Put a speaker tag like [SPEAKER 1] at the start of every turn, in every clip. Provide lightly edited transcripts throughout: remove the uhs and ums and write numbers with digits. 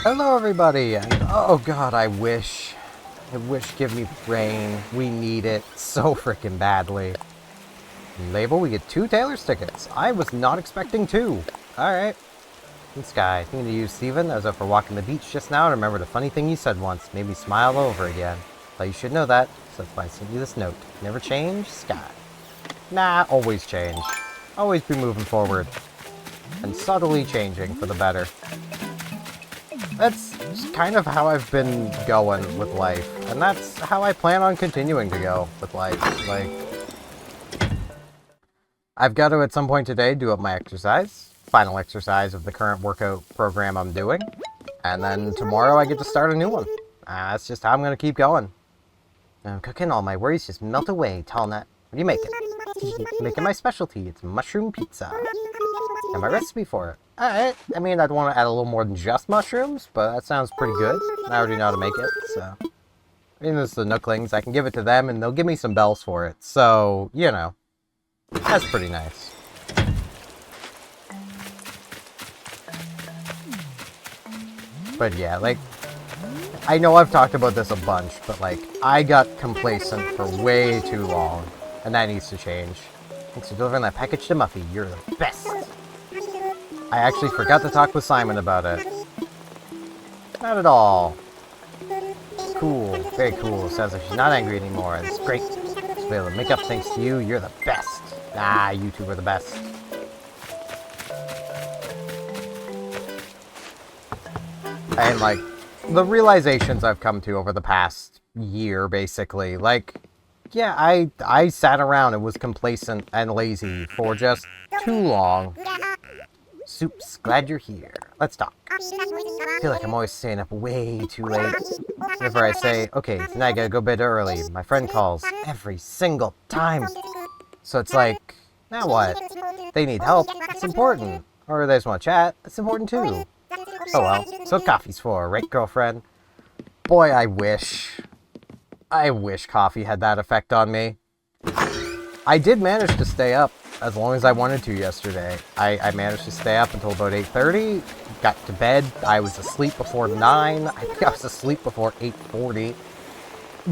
[SPEAKER 1] Hello everybody, and oh god, I wish, give me rain. We need it so freaking badly. Label, we get 2 Taylor's tickets. I was not expecting 2. Alright. And Sky, thinking to you, Steven. I was out for walking the beach just now and remembered a funny thing you said once. Made me smile over again. Thought you should know that, so that's why I sent you this note. Never change, Sky. Nah, always change. Always be moving forward. And subtly changing for the better. That's kind of how I've been going with life. And that's how I plan on continuing to go with life. Like, I've got to, at some point today, do up my exercise. Final exercise of the current workout program I'm doing. And then tomorrow I get to start a new one. That's just how I'm going to keep going. I'm cooking, all my worries just melt away, Tall Nut. What are you making? Making my specialty. It's mushroom pizza. And my recipe for it. Alright, I mean, I'd want to add a little more than just mushrooms, but that sounds pretty good. I already know how to make it, so. I mean, this is the Nooklings. I can give it to them, and they'll give me some bells for it. So, you know. That's pretty nice. But yeah, like, I know I've talked about this a bunch, but like, I got complacent for way too long, and that needs to change. Thanks for delivering that package to Muffy. You're the best. I actually forgot to talk with Simon about it. Not at all. Cool. Very cool. Sounds like she's not angry anymore. It's great. She'll be able to make up thanks to you. You're the best. Ah, you two are the best. And, like, the realizations I've come to over the past year, basically. Like, yeah, I sat around and was complacent and lazy for just too long. Soups, glad you're here. Let's talk. I feel like I'm always staying up way too late. Whenever I say, okay, tonight I gotta go to bed early, my friend calls every single time. So it's like, now what? They need help, it's important. Or they just want to chat, it's important too. Oh well, so coffee's for, right, girlfriend? Boy, I wish coffee had that effect on me. I did manage to stay up as long as I wanted to yesterday. I managed to stay up until about 8:30, got to bed, I was asleep before 9, I think I was asleep before 8:40,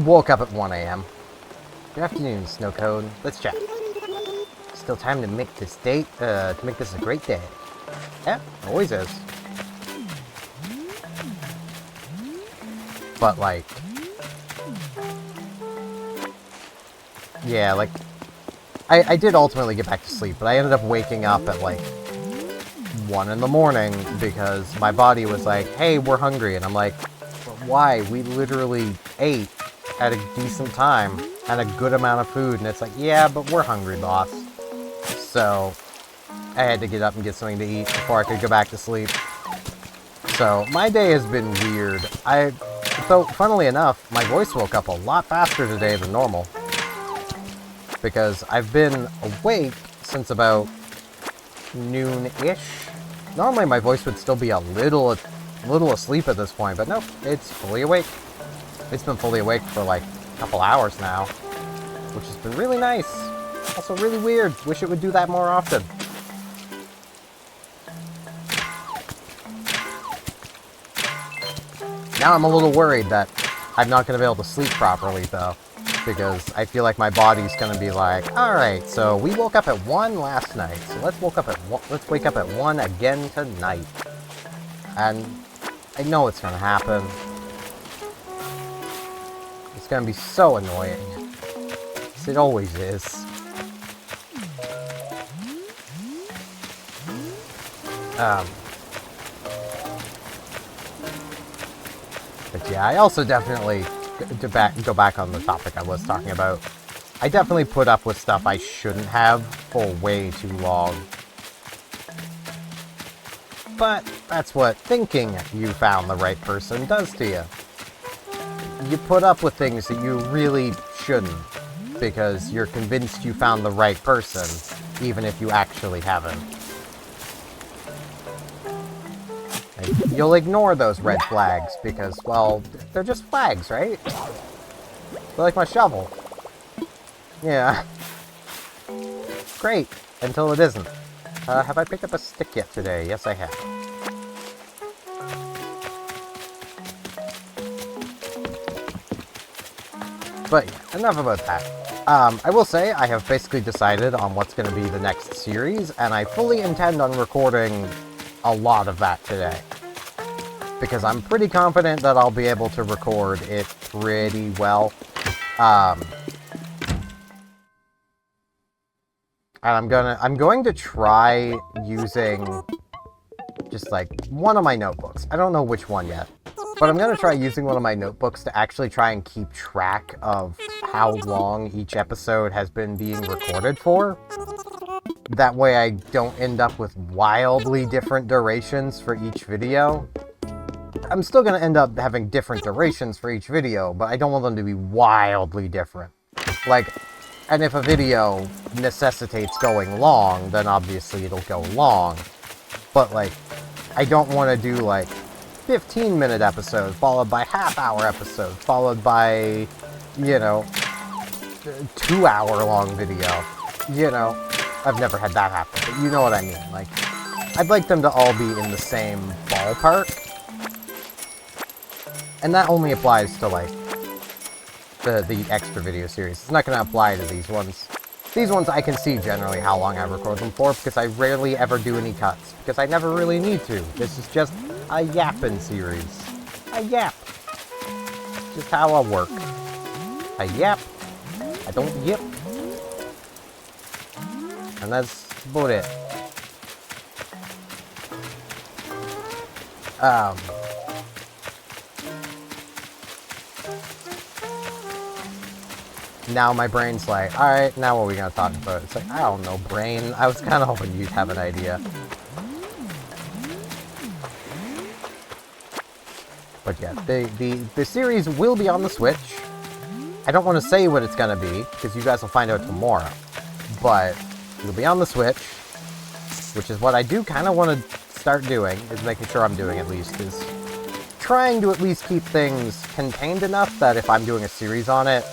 [SPEAKER 1] woke up at 1 a.m. Good afternoon, Snowcone. Let's chat. Still time to make this to make this a great day. Yeah, always is. But like, yeah, like, I did ultimately get back to sleep, but I ended up waking up at like 1 in the morning because my body was like, hey, we're hungry. And I'm like, but why? We literally ate at a decent time and a good amount of food. And it's like, yeah, but we're hungry, boss. So I had to get up and get something to eat before I could go back to sleep. So my day has been weird. So funnily enough, my voice woke up a lot faster today than normal. Because I've been awake since about noon-ish. Normally my voice would still be a little asleep at this point, but nope, it's fully awake. It's been fully awake for like a couple hours now, which has been really nice. Also really weird. Wish it would do that more often. Now I'm a little worried that I'm not going to be able to sleep properly, though. Because I feel like my body's gonna be like, alright, so we woke up at 1 last night, so let's wake up at 1 again tonight. And I know it's gonna happen. It's gonna be so annoying. Because it always is. But yeah, I also definitely, to go back on the topic I was talking about, I definitely put up with stuff I shouldn't have for way too long. But that's what thinking you found the right person does to you. You put up with things that you really shouldn't, because you're convinced you found the right person, even if you actually haven't. Like, you'll ignore those red flags because, well, they're just flags, right? They're like my shovel. Yeah. Great, until it isn't. Have I picked up a stick yet today? Yes, I have. But yeah, enough about that. I will say I have basically decided on what's going to be the next series, and I fully intend on recording a lot of that today. Because I'm pretty confident that I'll be able to record it pretty well. And I'm going to try using just like one of my notebooks. I don't know which one yet. But I'm going to try using one of my notebooks to actually try and keep track of how long each episode has been being recorded for. That way I don't end up with wildly different durations for each video. I'm still going to end up having different durations for each video, but I don't want them to be wildly different. Like, and if a video necessitates going long, then obviously it'll go long. But like, I don't want to do like 15-minute episode, followed by half-hour episode, followed by, you know, 2-hour-long video. You know, I've never had that happen, but you know what I mean. Like, I'd like them to all be in the same ballpark. And that only applies to, like, the extra video series. It's not going to apply to these ones. These ones I can see generally how long I record them for, because I rarely ever do any cuts, because I never really need to. This is just a yapping series. A yap. Just how I work. I yap. I don't yip. And that's about it. Now my brain's like, alright, now what are we gonna talk about? It's like, I don't know, brain. I was kind of hoping you'd have an idea. But yeah, the series will be on the Switch. I don't want to say what it's gonna be, because you guys will find out tomorrow. But it'll be on the Switch, which is what I do kind of want to start doing, is making sure I'm doing at least, is trying to at least keep things contained enough that if I'm doing a series on it,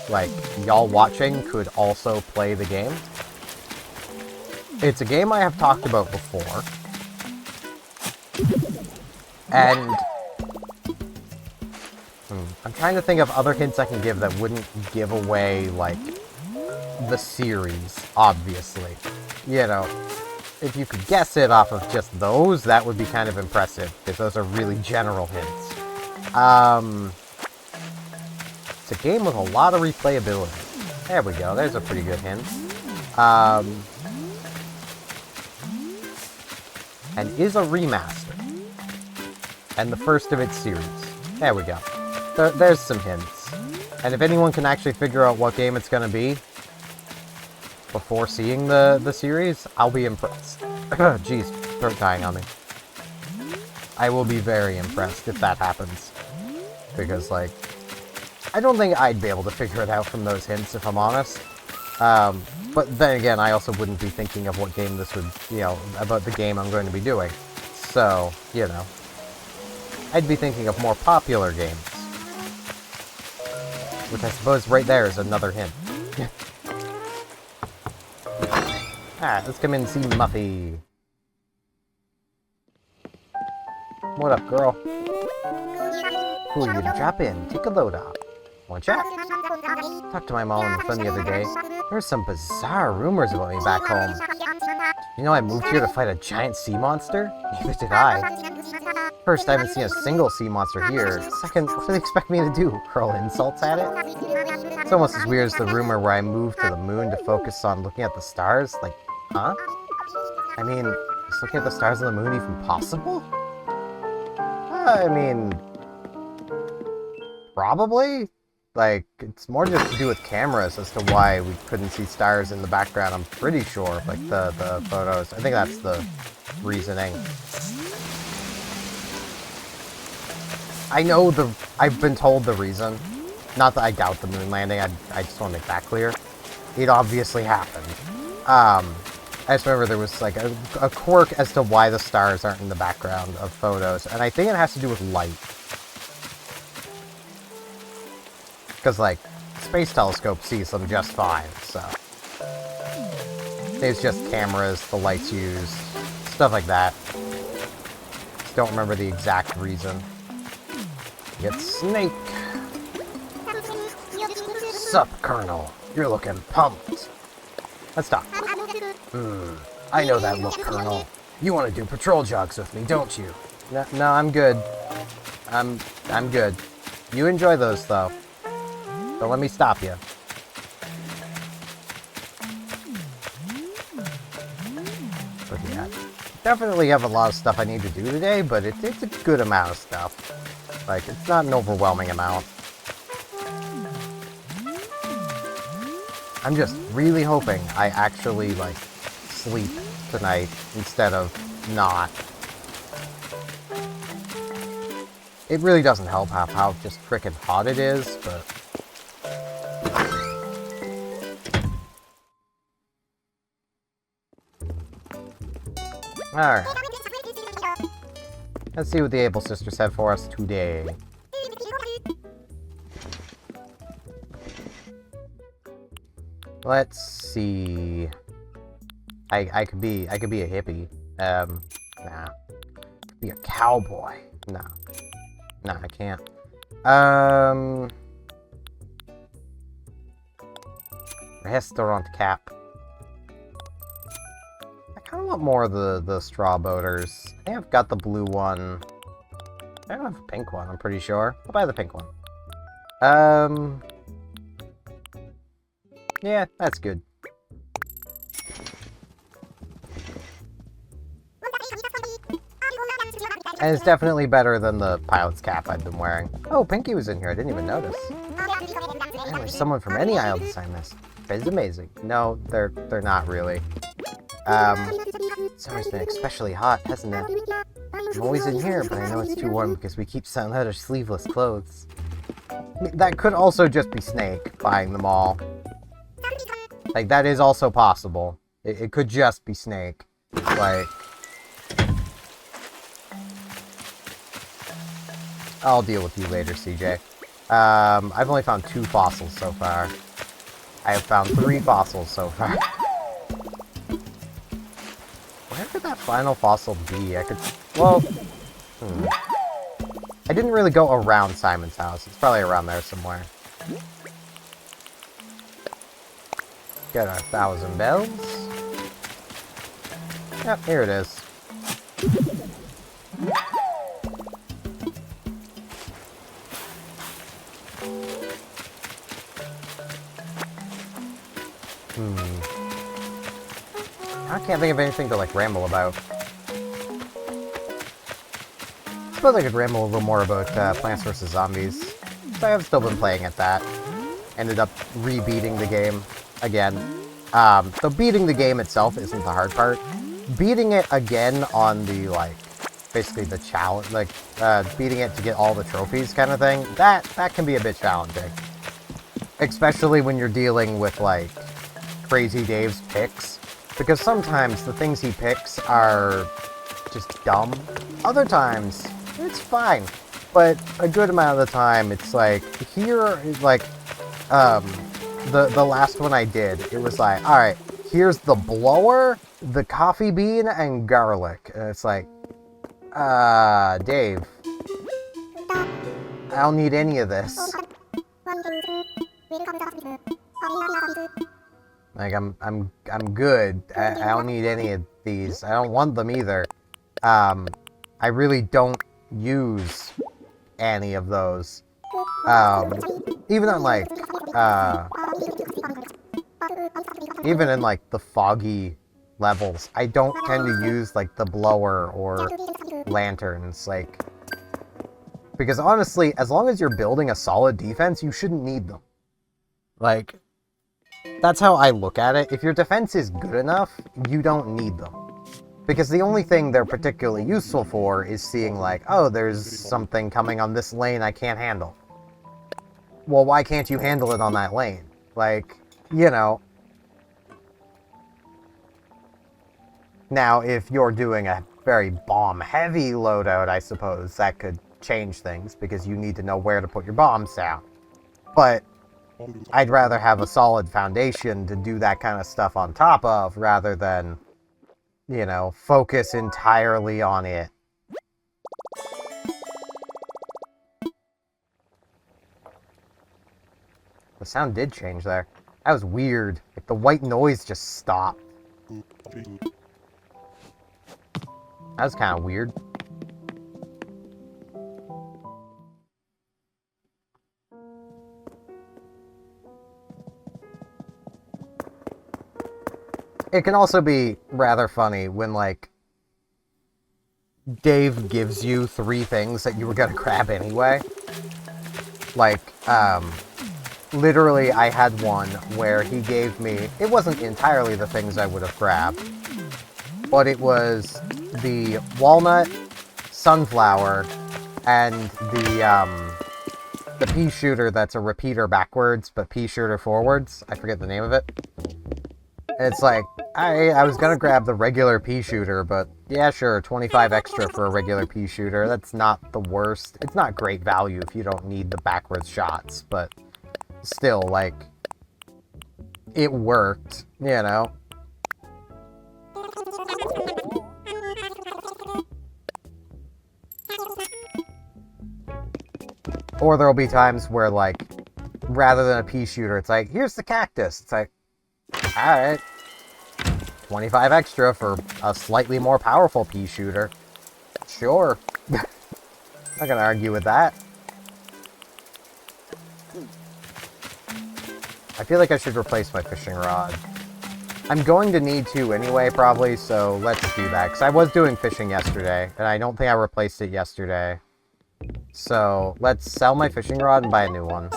[SPEAKER 1] like, y'all watching could also play the game. It's a game I have talked about before. And I'm trying to think of other hints I can give that wouldn't give away, like, the series, obviously. You know, if you could guess it off of just those, that would be kind of impressive, because those are really general hints. It's a game with a lot of replayability. There we go, there's a pretty good hint. And is a remaster. And the first of its series. There we go. There's some hints. And if anyone can actually figure out what game it's going to be before seeing the series, I'll be impressed. Jeez, throat dying on me. I will be very impressed if that happens. Because, like, I don't think I'd be able to figure it out from those hints, if I'm honest. But then again, I also wouldn't be thinking of what game this would, you know, about the game I'm going to be doing. So, you know, I'd be thinking of more popular games. Which I suppose right there is another hint. Let's come in and see Muffy. What up, girl? Who are you to drop in? Take a load off. Want chat? Talked to my mom on the phone the other day. There were some bizarre rumors about me back home. You know I moved here to fight a giant sea monster? Neither did I. First, I haven't seen a single sea monster here. Second, what do they expect me to do? Hurl insults at it? It's almost as weird as the rumor where I moved to the moon to focus on looking at the stars. Like, huh? I mean, is looking at the stars on the moon even possible? I mean, probably? Like, it's more just to do with cameras as to why we couldn't see stars in the background, I'm pretty sure. Like, the photos. I think that's the reasoning. I know I've been told the reason. Not that I doubt the moon landing, I just want to make that clear. It obviously happened. I just remember there was like a quirk as to why the stars aren't in the background of photos, and I think it has to do with light. Because, like, space telescope sees them just fine, so. It's just cameras, the lights used, stuff like that. Just don't remember the exact reason. Get Snake. Sup, Colonel. You're looking pumped. Let's talk. I know that look, Colonel. You want to do patrol jogs with me, don't you? No, I'm good. I'm good. You enjoy those, though. Don't let me stop you. But yeah, definitely have a lot of stuff I need to do today, but it's a good amount of stuff. Like, it's not an overwhelming amount. I'm just really hoping I actually, like, sleep tonight instead of not. It really doesn't help how just frickin' hot it is, but... Alright. Let's see what the Able Sisters have for us today. Let's see. I could be a hippie. Nah. Be a cowboy. Nah. Nah, I can't. Restaurant cap. I kind of want more of the straw boaters. I think I've got the blue one. I don't have a pink one, I'm pretty sure. I'll buy the pink one. Yeah, that's good. And it's definitely better than the pilot's cap I've been wearing. Oh, Pinky was in here. I didn't even notice. Man, there's someone from any aisle to sign this. It's amazing. No, they're not really. Summer's been especially hot, hasn't it? I'm always in here, but I know it's too warm because we keep selling out our sleeveless clothes. That could also just be Snake buying them all. Like, that is also possible. It could just be Snake. Like... I'll deal with you later, CJ. I've only found 2 fossils so far. I have found 3 fossils so far. Where could that final fossil be? I could... Well... I didn't really go around Simon's house. It's probably around there somewhere. Get our 1,000 bells. Yep, here it is. I can't think of anything to, like, ramble about. I suppose I could ramble a little more about Plants vs. Zombies. So I've still been playing at that. Ended up re-beating the game again. So beating the game itself isn't the hard part. Beating it again on the, like, basically the challenge, like, beating it to get all the trophies kind of thing, that can be a bit challenging. Especially when you're dealing with, like, Crazy Dave's picks. Because sometimes the things he picks are just dumb. Other times, it's fine. But a good amount of the time, it's like, here is like, the last one I did, it was like, alright, here's the blower, the coffee bean, and garlic. And it's like, Dave, I don't need any of this. Like, I'm good. I don't need any of these. I don't want them either. I really don't use any of those. Even on, like, even in, like, the foggy levels, I don't tend to use, like, the blower or lanterns, like... Because, honestly, as long as you're building a solid defense, you shouldn't need them. Like... That's how I look at it. If your defense is good enough, you don't need them. Because the only thing they're particularly useful for is seeing like, oh, there's something coming on this lane I can't handle. Well, why can't you handle it on that lane? Like, you know. Now, if you're doing a very bomb-heavy loadout, I suppose that could change things, because you need to know where to put your bombs down. But I'd rather have a solid foundation to do that kind of stuff on top of, rather than, you know, focus entirely on it. The sound did change there. That was weird. Like, the white noise just stopped. That was kind of weird. It can also be rather funny when, like, Dave gives you 3 things that you were gonna grab anyway. Like, literally, I had one where he gave me... It wasn't entirely the things I would have grabbed, but it was the walnut, sunflower, and the pea shooter that's a repeater backwards, but pea shooter forwards. I forget the name of it. It's like, I was gonna grab the regular pea shooter, but yeah, sure, 25 extra for a regular pea shooter. That's not the worst. It's not great value if you don't need the backwards shots, but still, like, it worked, you know? Or there'll be times where, like, rather than a pea shooter, it's like, here's the cactus. It's like, alright. 25 extra for a slightly more powerful pea shooter. Sure. Not gonna argue with that. I feel like I should replace my fishing rod. I'm going to need to anyway, probably, so let's do that. Because I was doing fishing yesterday, and I don't think I replaced it yesterday. So, let's sell my fishing rod and buy a new one.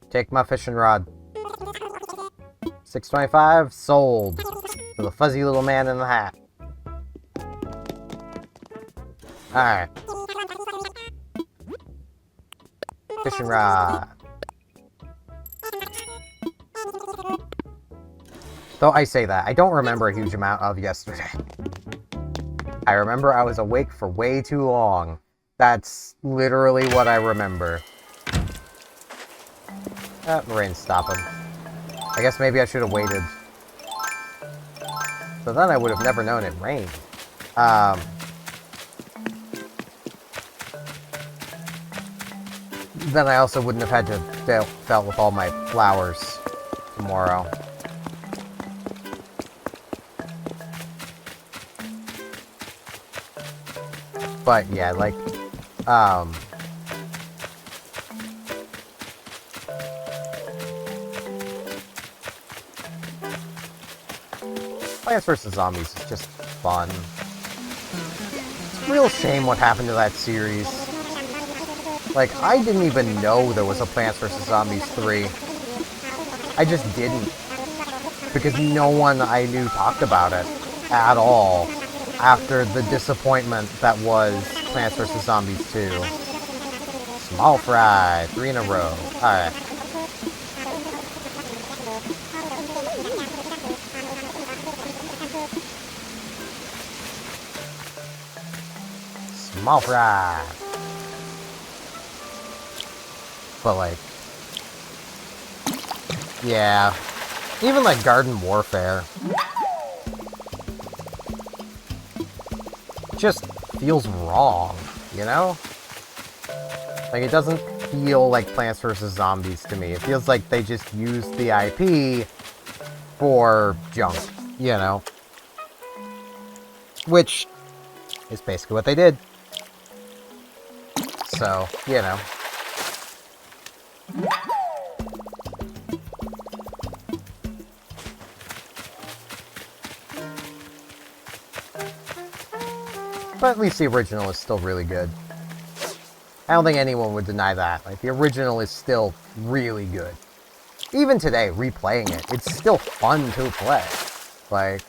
[SPEAKER 1] Take my fishing rod. $6.25, sold. For the fuzzy little man in the hat. Alright. Fishing rod. Though I say that, I don't remember a huge amount of yesterday. I remember I was awake for way too long. That's literally what I remember. The rain's stopping. I guess maybe I should have waited. So then I would have never known it rained. Then I also wouldn't have had to dealt with all my flowers tomorrow. But yeah, like, Plants vs. Zombies is just fun. It's a real shame what happened to that series. Like, I didn't even know there was a Plants vs. Zombies 3. I just didn't. Because no one I knew talked about it at all after the disappointment that was Plants vs. Zombies 2. Small fry, 3 in a row. Alright. Small fry. But like, yeah, even like Garden Warfare just feels wrong, you know? Like, it doesn't feel like Plants vs. Zombies to me. It feels like they just used the IP for junk, you know? Which is basically what they did. So, you know. But at least the original is still really good. I don't think anyone would deny that. Like, the original is still really good. Even today, replaying it, it's still fun to play. Like,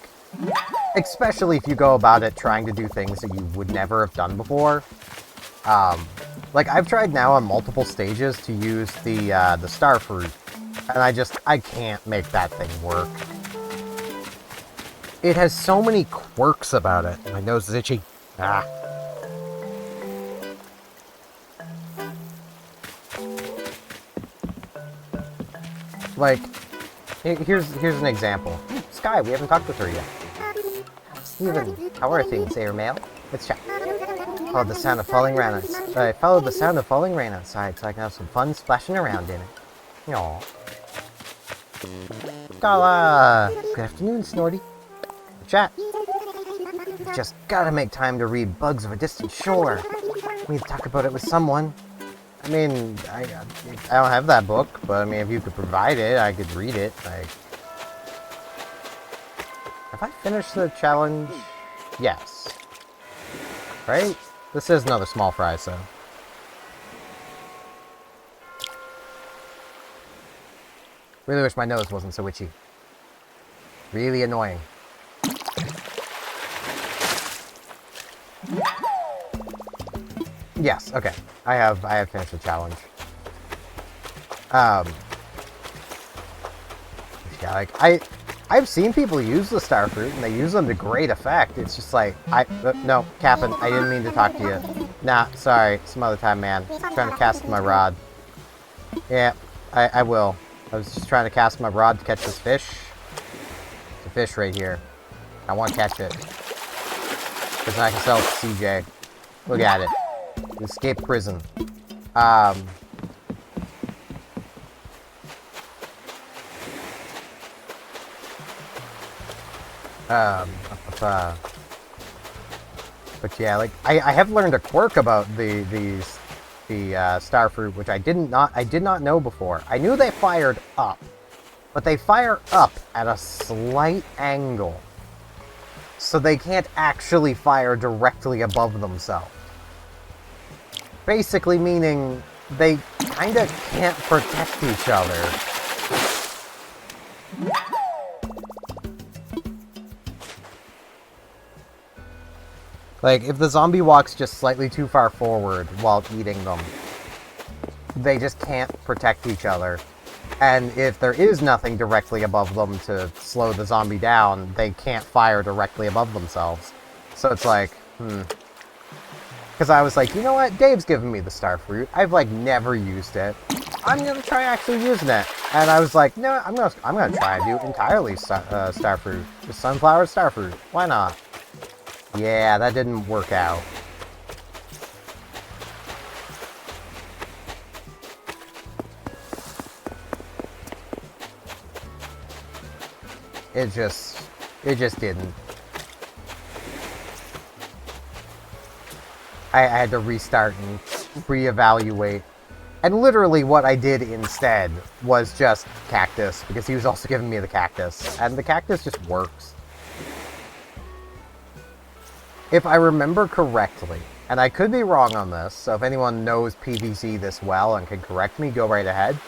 [SPEAKER 1] especially if you go about it trying to do things that you would never have done before. Like, I've tried now on multiple stages to use the star fruit, and I can't make that thing work. It has so many quirks about it. My nose is itchy. Ah. Like, here's an example. Sky, we haven't talked with her yet. Steven, how are things, airmail? Let's chat. Followed the sound of falling rain outside. I followed the sound of falling rain outside so I can have some fun splashing around in it. Aww. Gala! Good afternoon, Snorty. Chat. Just gotta make time to read Bugs of a Distant Shore. We need to talk about it with someone. I mean, I don't have that book, but I mean, if you could provide it, I could read it. Like, have I finished the challenge? Yes. Right? This is another small fry, so. Really wish my nose wasn't so itchy. Really annoying. Yes, okay. I have finished the challenge. Yeah, like, I've seen people use the star fruit, and they use them to great effect. It's just like, no, Captain, I didn't mean to talk to you. Nah, sorry, some other time, man. I'm trying to cast my rod. Yeah, I will. I was just trying to cast my rod to catch this fish. It's a fish right here. I want to catch it. Because then I can sell it to CJ. Look at it. Escape prison. But yeah, like I have learned a quirk about the star fruit, which I did not know before. I knew they fired up, but they fire up at a slight angle, so they can't actually fire directly above themselves. Basically meaning they kind of can't protect each other. Like, if the zombie walks just slightly too far forward while eating them, they just can't protect each other. And if there is nothing directly above them to slow the zombie down, they can't fire directly above themselves. So it's like, Because I was like, you know what? Dave's given me the star fruit. I've, like, never used it. I'm gonna try actually using it. And I was like, no, I'm gonna try and do entirely star fruit. Just sunflower star fruit. Why not? Yeah, that didn't work out. It just didn't. I had to restart and reevaluate. And literally what I did instead was just cactus, because he was also giving me the cactus. And the cactus just works. If I remember correctly, and I could be wrong on this, so if anyone knows PvZ this well and can correct me, go right ahead.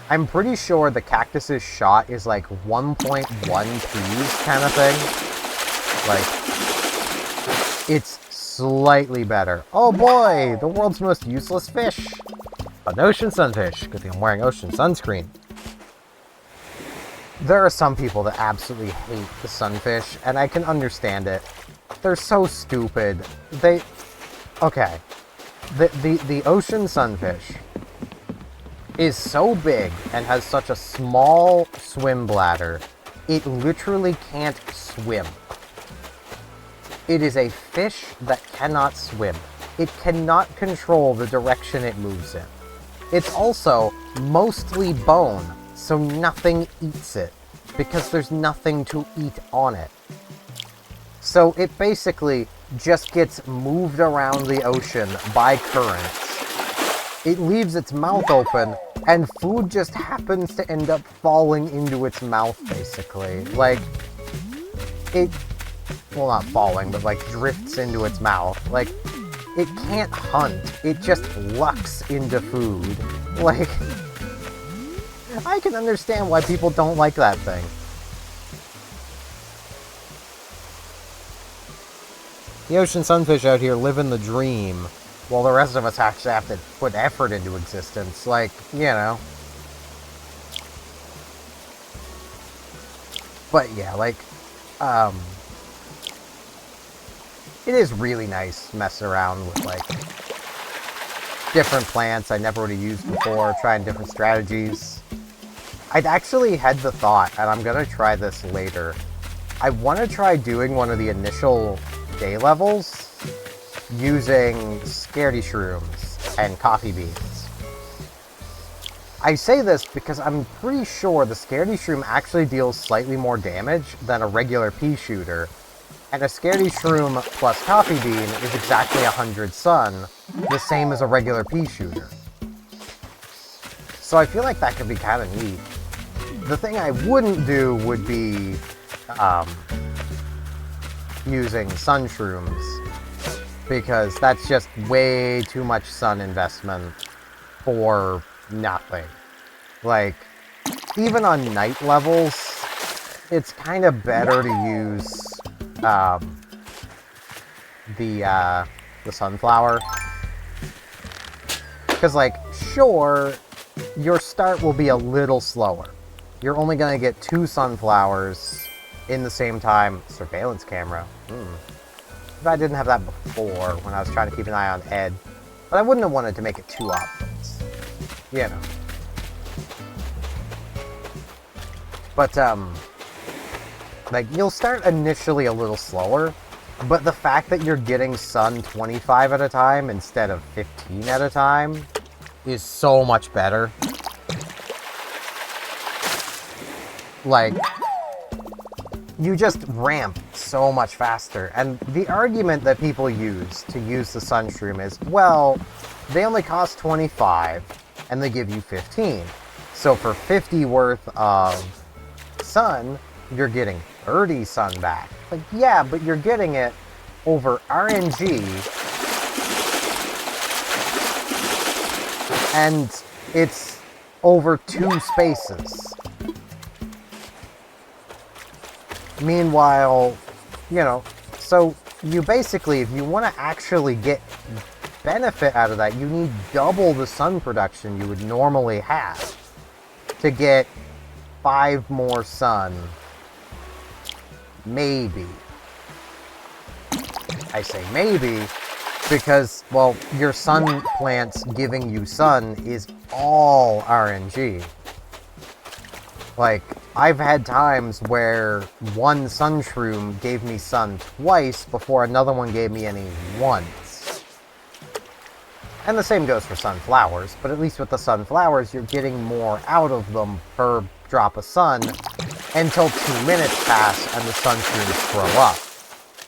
[SPEAKER 1] I'm pretty sure the cactus's shot is like 1.1 Ps kind of thing. Like, it's slightly better. Oh boy, the world's most useless fish. An ocean sunfish. Good thing I'm wearing ocean sunscreen. There are some people that absolutely hate the sunfish, and I can understand it. They're so stupid. Okay. The ocean sunfish is so big and has such a small swim bladder, it literally can't swim. It is a fish that cannot swim. It cannot control the direction it moves in. It's also mostly bone, so nothing eats it, because there's nothing to eat on it. So it basically just gets moved around the ocean by currents. It leaves its mouth open, and food just happens to end up falling into its mouth, basically. Like, well, not falling, but like drifts into its mouth. Like, it can't hunt. It just lucks into food. Like, I can understand why people don't like that thing. The ocean sunfish out here living the dream. while the rest of us actually have to put effort into existence. Like, you know. But yeah, like, it is really nice messing around with, like, different plants I never would have used before, trying different strategies. I'd actually had the thought, and I'm gonna try this later, I want to try doing one of the initial day levels using scaredy shrooms and coffee beans. I say this because I'm pretty sure the scaredy shroom actually deals slightly more damage than a regular pea shooter, and a scaredy shroom plus coffee bean is exactly 100 sun, the same as a regular pea shooter. So I feel like that could be kind of neat. The thing I wouldn't do would be using sun shrooms, because that's just way too much sun investment for nothing. Like, even on night levels, it's kind of better to use the sunflower. Because, like, sure, your start will be a little slower. You're only going to get 2 sunflowers in the same time. Surveillance camera. If I didn't have that before, when I was trying to keep an eye on Ed. But I wouldn't have wanted to make it 2 options. You know. But, like, you'll start initially a little slower, but the fact that you're getting sun 25 at a time instead of 15 at a time is so much better. Like, you just ramp so much faster. And the argument that people use to use the sun shroom is, well, they only cost 25 and they give you 15. So for 50 worth of sun, you're getting 30 sun back. Like, yeah, but you're getting it over RNG, and it's over 2 spaces. Meanwhile, you know, so you basically, if you want to actually get benefit out of that, you need double the sun production you would normally have to get 5 more sun. Maybe. I say maybe because, well, your sun plants giving you sun is all RNG. Like, I've had times where one sun shroom gave me sun twice before another one gave me any once. And the same goes for sunflowers, but at least with the sunflowers, you're getting more out of them per drop of sun until 2 minutes pass and the sun shrooms grow up.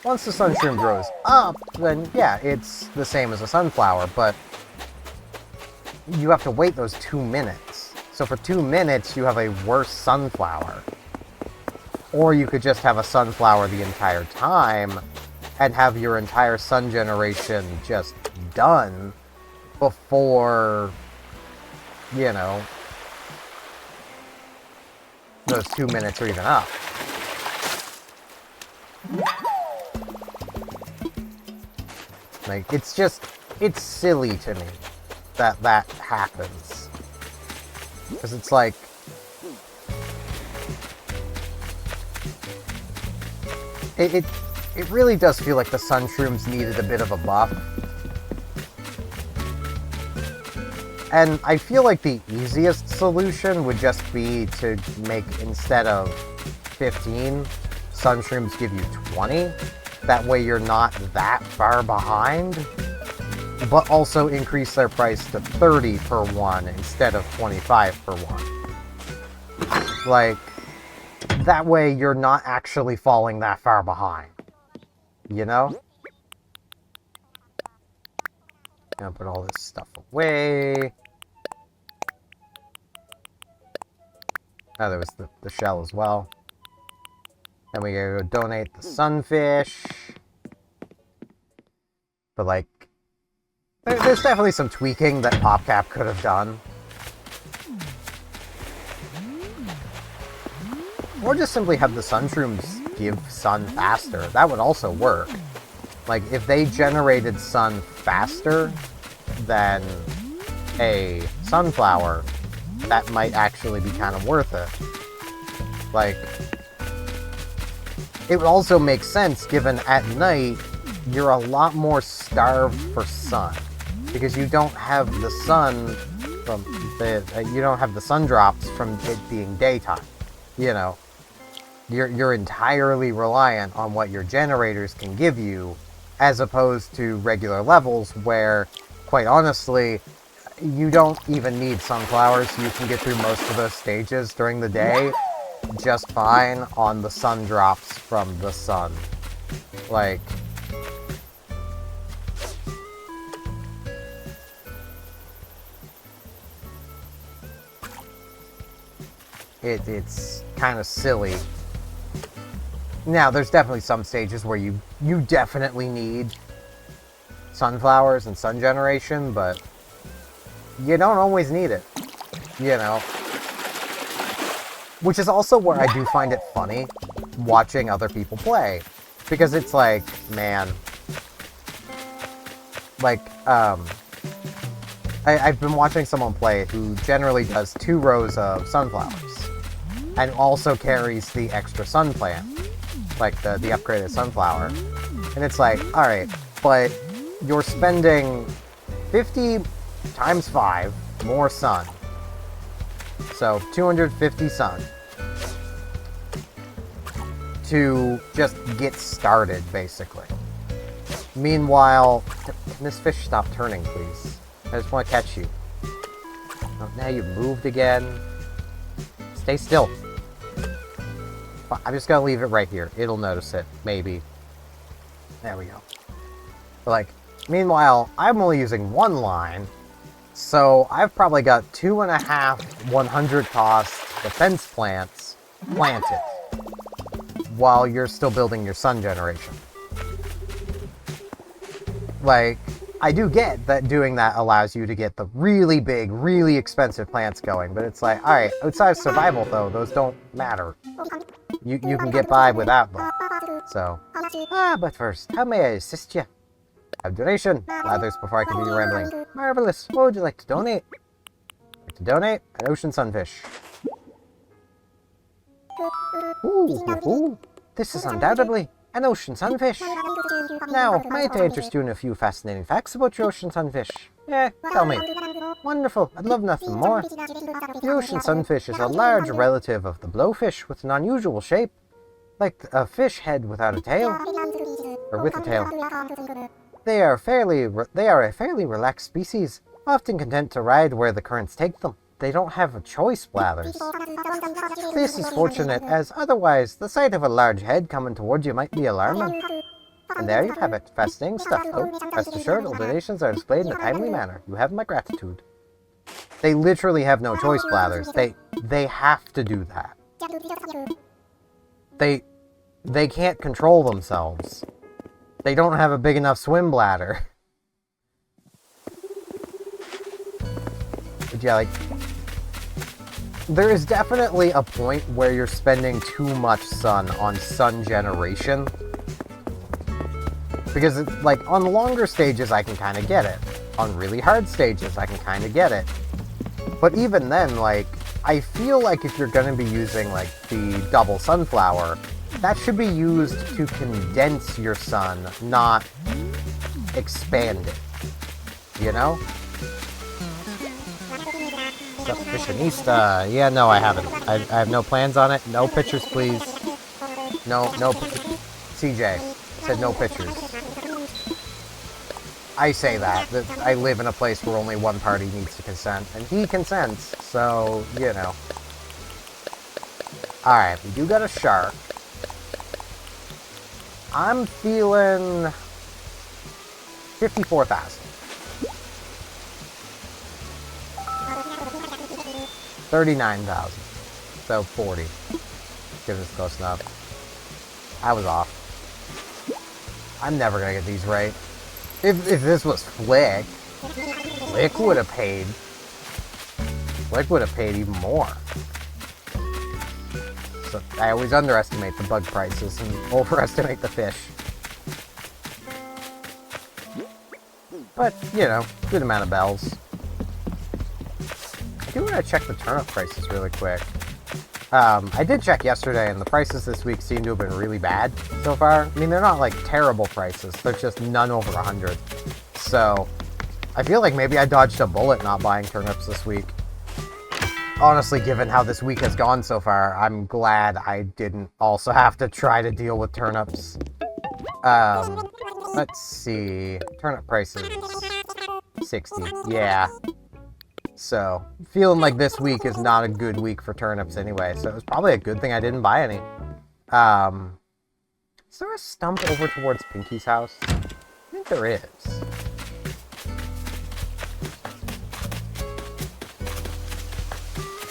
[SPEAKER 1] Once the sun shroom grows up, then yeah, it's the same as a sunflower, but you have to wait those 2 minutes. So for 2 minutes, you have a worse sunflower. Or you could just have a sunflower the entire time and have your entire sun generation just done before, you know, those 2 minutes are even up. Like, it's just, it's silly to me that that happens. Because it's like, it really does feel like the sun shrooms needed a bit of a buff. And I feel like the easiest solution would just be to make, instead of 15, sun shrooms give you 20. That way you're not that far behind. But also increase their price to 30 per one instead of 25 per one. Like, that way you're not actually falling that far behind. You know? Gonna put all this stuff away. Oh, there was the shell as well. Then we gotta go donate the sunfish. But, like, there's definitely some tweaking that PopCap could have done. Or just simply have the sun shrooms give sun faster. That would also work. Like, if they generated sun faster than a sunflower, that might actually be kind of worth it. Like, it also makes sense given at night you're a lot more starved for sun because you don't have the sun from you don't have the sun drops from it being daytime. You know, you're entirely reliant on what your generators can give you, as opposed to regular levels where, quite honestly, you don't even need sunflowers. You can get through most of those stages during the day just fine on the sun drops from the sun. Like, it's kind of silly. Now, there's definitely some stages where you definitely need sunflowers and sun generation, but you don't always need it, you know? Which is also where I do find it funny watching other people play. Because it's like, man, like, I've been watching someone play who generally does 2 rows of sunflowers and also carries the extra sun plant, like the upgraded sunflower. And it's like, alright, but you're spending 50 times 5 more sun. So 250 sun to just get started, basically. Meanwhile, can this fish stop turning, please? I just want to catch you. Oh, now you moved again. Stay still. I'm just gonna leave it right here. It'll notice it, maybe. There we go. But like, meanwhile, I'm only using 1 line, so I've probably got 2.5 100 cost defense plants planted while you're still building your sun generation. Like, I do get that doing that allows you to get the really big, really expensive plants going, but it's like, alright, outside of survival though, those don't matter. You can get by without them. So, but first, how may I assist you? A donation. Lathers before I continue rambling. Marvelous. What would you like to donate? Like to donate? An ocean sunfish. Ooh. This is undoubtedly an ocean sunfish. Now, might I interest you in a few fascinating facts about your ocean sunfish? Yeah, tell me. Wonderful. I'd love nothing more. The ocean sunfish is a large relative of the blowfish with an unusual shape, like a fish head without a tail, or with a tail. They are a fairly relaxed species, often content to ride where the currents take them. They don't have a choice, Blathers. This is fortunate, as otherwise the sight of a large head coming towards you might be alarming. And there you have it. Fascinating stuff, though. Rest assured, all donations are displayed in a timely manner. You have my gratitude. They literally have no choice, Blathers. They have to do that. They can't control themselves. They don't have a big enough swim bladder. But yeah, like, there is definitely a point where you're spending too much sun on sun generation. Because, like, on longer stages, I can kind of get it. On really hard stages, I can kind of get it. But even then, like, I feel like if you're going to be using, like, the double sunflower, that should be used to condense your sun, not expand it. You know? Fashionista. Yeah, no, I haven't. I have no plans on it. No pictures, please. No. CJ said no pictures. I say that I live in a place where only one party needs to consent, and he consents, so, you know. Alright, we do got a shark. I'm feeling 54,000. 39,000. So 40. Give us close enough. I was off. I'm never gonna get these right. If this was Flick would have paid. Flick would have paid even more. So I always underestimate the bug prices and overestimate the fish. But, you know, good amount of bells. I do want to check the turnip prices really quick. I did check yesterday, and the prices this week seem to have been really bad so far. I mean, they're not, like, terrible prices. They're just none over 100. So, I feel like maybe I dodged a bullet not buying turnips this week. Honestly, given how this week has gone so far, I'm glad I didn't also have to try to deal with turnips. Let's see. Turnip prices. 60. Yeah. So, feeling like this week is not a good week for turnips anyway, so it was probably a good thing I didn't buy any. Is there a stump over towards Pinky's house? I think there is.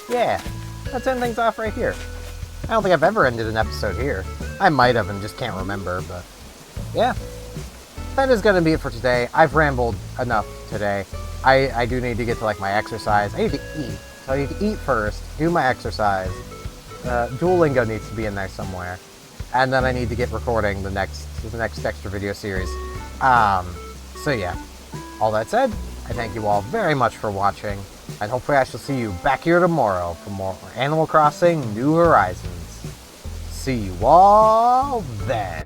[SPEAKER 1] Yeah, let's end things off right here. I don't think I've ever ended an episode here. I might have and just can't remember, but yeah. That is going to be it for today. I've rambled enough today. I do need to get to, like, my exercise. I need to eat. So I need to eat first, do my exercise. Duolingo needs to be in there somewhere. And then I need to get recording the next extra video series. So yeah. All that said, I thank you all very much for watching. And hopefully I shall see you back here tomorrow for more Animal Crossing New Horizons. See you all then.